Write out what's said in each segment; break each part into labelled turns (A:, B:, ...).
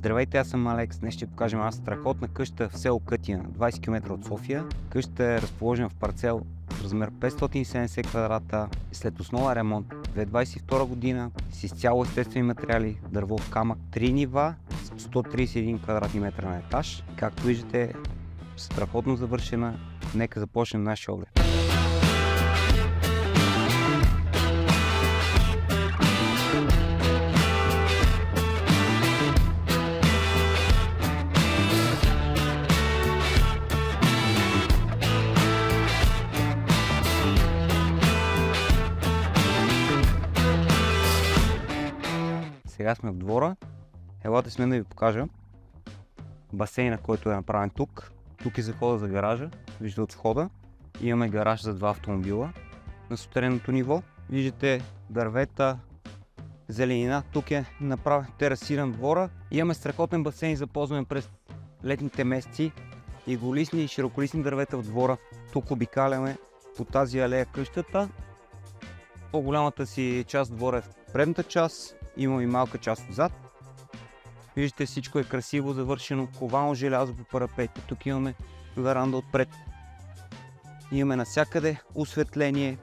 A: Здравейте, аз съм Алекс. Днес ще покажем една страхотна къща в село Кътина, 20 км от София. Къщата е разположена в парцел с размер 570 квадрата. След основен ремонт 2022 година с изцяло естествени материали, дърво, камък, 3 нива, 131 квадратни метра на етаж. Както виждате, страхотно завършена. Нека започнем нашия оглед. Сега сме в двора. Елате с мен да ви покажа басейна, който е направен тук. Тук е захода за гаража. Виждате от входа. Имаме гараж за 2 автомобила на сутеренното ниво. Виждате дървета, зеленина. Тук е направен терасиран двора. Имаме страхотен басейн за ползване през летните месеци. И голисни и широколисни дървета в двора. Тук обикаляме по тази алея къщата. По-голямата си част двора е в предната част. Има и малка част отзад. Виждате, всичко е красиво завършено, ковално желязо по парапети. Тук имаме веранда отпред. Имаме навсякъде осветление.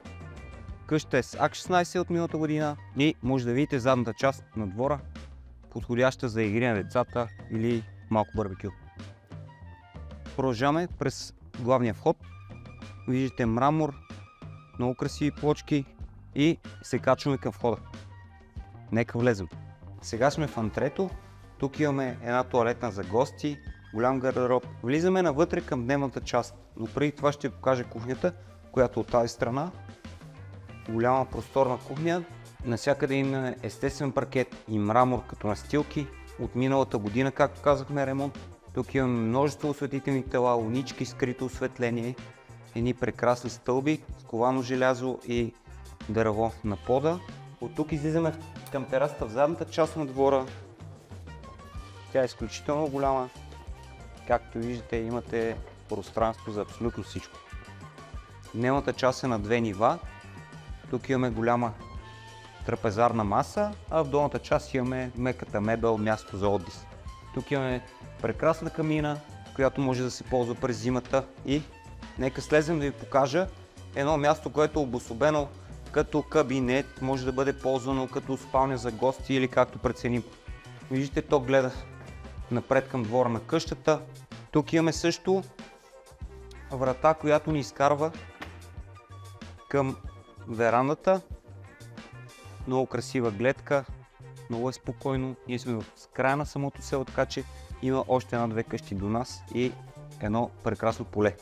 A: Къща е с АК-16 от миналата година и може да видите задната част на двора, подходяща за игри на децата или малко барбекю. Продължаваме през главния вход. Виждате мрамор, много красиви плочки и се качваме към входа. Нека влезем. Сега сме в антрето. Тук имаме една тоалетна за гости, голям гардероб. Влизаме навътре към дневната част, но преди това ще ви покажа кухнята, която от тази страна. Голяма просторна кухня. Насякъде имаме естествен паркет и мрамор като настилки. От миналата година, както казахме, ремонт. Тук имаме множество осветителни тела, лунички, скрито осветление, едни прекрасни стълби с ковано желязо и дърво на пода. От тук излизаме към терасата в задната част на двора. Тя е изключително голяма. Както виждате, имате пространство за абсолютно всичко. Дневната част е на 2 нива. Тук имаме голяма трапезарна маса, а в долната част имаме меката мебел, място за отдих. Тук имаме прекрасна камина, която може да се ползва през зимата. И нека слезем да ви покажа едно място, което е обособено като кабинет, може да бъде ползвано като спалня за гости или както преценим. Виждате, то гледа напред към двора на къщата. Тук имаме също врата, която ни изкарва към верандата. Много красива гледка, много е спокойно. Ние сме в края на самото село, така че има още 1-2 къщи до нас и едно прекрасно поле.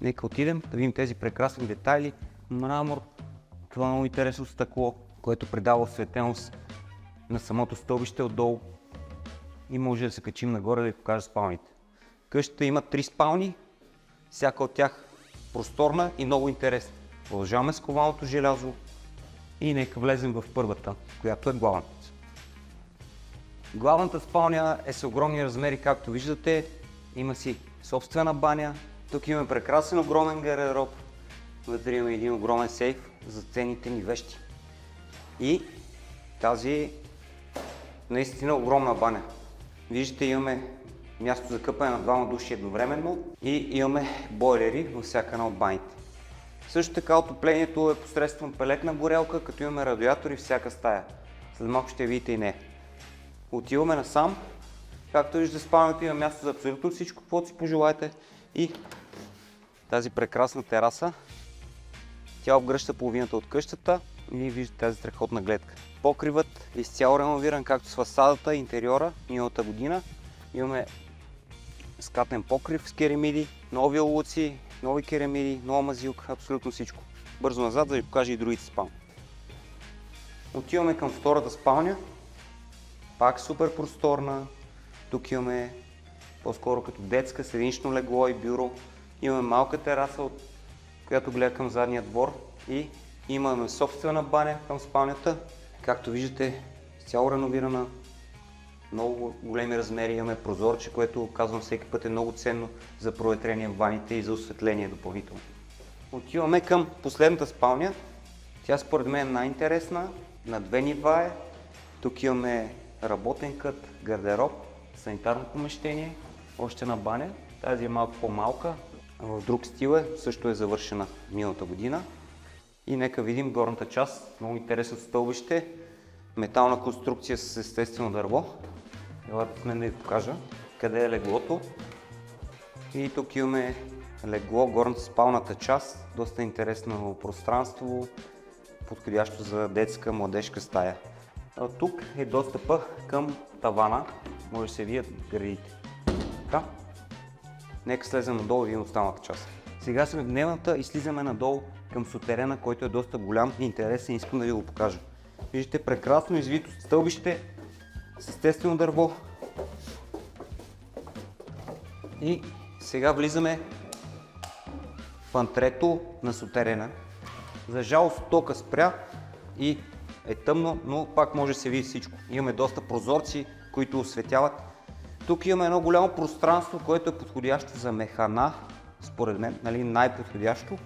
A: Нека отидем да видим тези прекрасни детайли. Мрамор, това много интересно стъкло, което придава осветеност на самото стълбище отдолу и може да се качим нагоре да ви покажа спалните. Къщата има 3 спални, всяка от тях просторна и много интересна. Продължаваме с ковалното желязо и нека влезем в първата, която е главната. Главната спалня е с огромни размери, както виждате. Има си собствена баня. Тук имаме прекрасен огромен гардероб. Вътре има един огромен сейф за ценните ни вещи. И тази наистина огромна баня. Виждате, имаме място за къпане на 2 души едновременно и имаме бойлери във всяка една от баните. Също така отоплението е посредством пелетна горелка, като имаме радиатори в всяка стая. След малко ще видите и не. Отиваме насам. Както виждате, спалнята има място за абсолютно всичко, каквото си пожелаете. И тази прекрасна тераса. Тя обгръща половината от къщата и виждате тази страхотна гледка. Покривът е изцяло реновиран, както с фасадата и интериора миналата година. Имаме скатен покрив с керамиди, нови олуци, нови керамиди, нова мазилка, абсолютно всичко. Бързо назад да ви покажа и другите спални. Отиваме към втората спалня. Пак супер просторна. Тук имаме по-скоро като детска, седмично легло и бюро. Имаме малка тераса, която гледа към задния двор и имаме собствена баня към спалнята. Както виждате, цяло реновирана, много големи размери, имаме прозорче, което казвам всеки път е много ценно за проветрение в баните и за осветление допълнително. Отиваме към последната спалня. Тя според мен е най-интересна, на 2 нива е. Тук имаме работен кът, гардероб, санитарно помещение, още една баня. Тази е малко по-малка, в друг стил е, също е завършена миналата година. И нека видим горната част, много интересно стълбище, метална конструкция с естествено дърво. Елате с мен да ви покажа къде е леглото. И тук имаме легло, горната спалната част, доста интересно пространство, подходящо за детска, младежка стая. Тук е достъпа към тавана, може да се видят градите. Така. Нека слезем надолу и видим останалата част. Сега сме в дневната и слизаме надолу към сутерена, който е доста голям и интересен, искам да ви го покажа. Виждате прекрасно извито стълбище с естествено дърво. И сега влизаме в антрето на сутерена. За жалост тока спря и е тъмно, но пак може да се види всичко. Имаме доста прозорци, които осветяват. Тук имаме едно голямо пространство, което е подходящо за механа, според мен, нали, най-подходящо.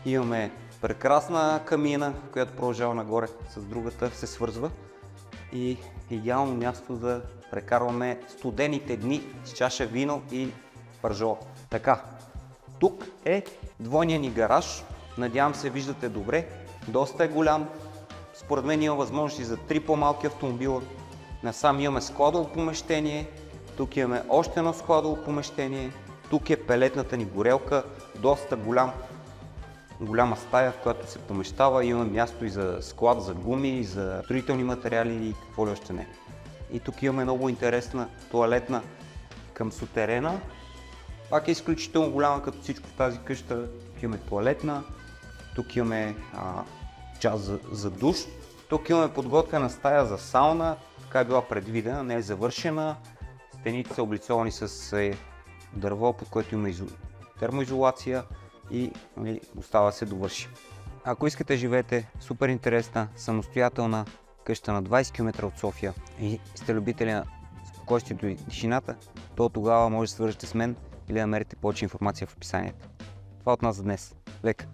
A: Имаме прекрасна камина, която продължава нагоре с другата, се свързва. И идеално място да прекарваме студените дни с чаша вино и пържола. Така, тук е двойният ни гараж. Надявам се виждате добре. Доста е голям. Според мен има възможности за 3 по-малки автомобила. Насам имаме складово помещение. Тук имаме още едно складово помещение. Тук е пелетната ни горелка. Доста голяма стая, в която се помещава. Имаме място и за склад, за гуми, за строителни материали и какво ли още не. И тук имаме много интересна тоалетна към сутерена. Пак е изключително голяма като всичко в тази къща. Тук имаме тоалетна, тук имаме част за душ. Тук имаме подготвена стая за сауна, така е била предвидена, не е завършена. Стените са облицовани с дърво, под което има термоизолация и остава да се довърши. Ако искате живеете супер интересна, самостоятелна къща на 20 км от София и сте любители на спокойствието и тишината, то тогава може да свържете с мен или да намерите повече информация в описанието. Това от нас за днес. Лека!